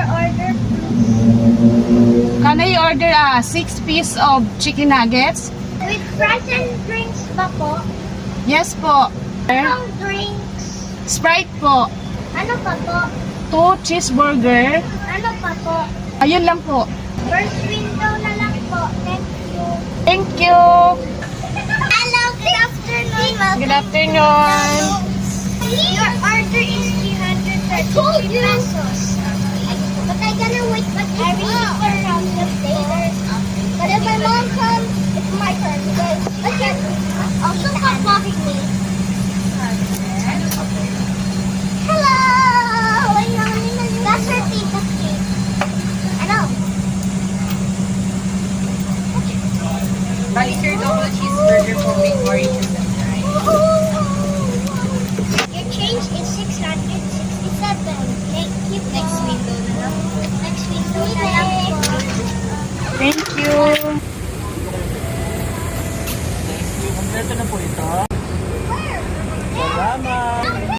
order. Can I order 6 piece of chicken nuggets? With fries and drinks ba po? Yes po. Anong drinks? Sprite po. Ano pa po? 2 cheeseburger. Ano pa po? Ayun lang po. First window na lang po. Thank you. Thank you. Hello, good afternoon. Good afternoon. Your order is 330 pesos. But I gotta wait but I really for around the later. But if my mom comes, it's my turn because I can't also stop blocking me. Hello! That's her tita cake. I know. Bali, sir, double cheeseburger po with oranges and fries. Your change is 667. Thank you. Next window na lang. Next window na lang po. Thank you. Kompleto na po ito.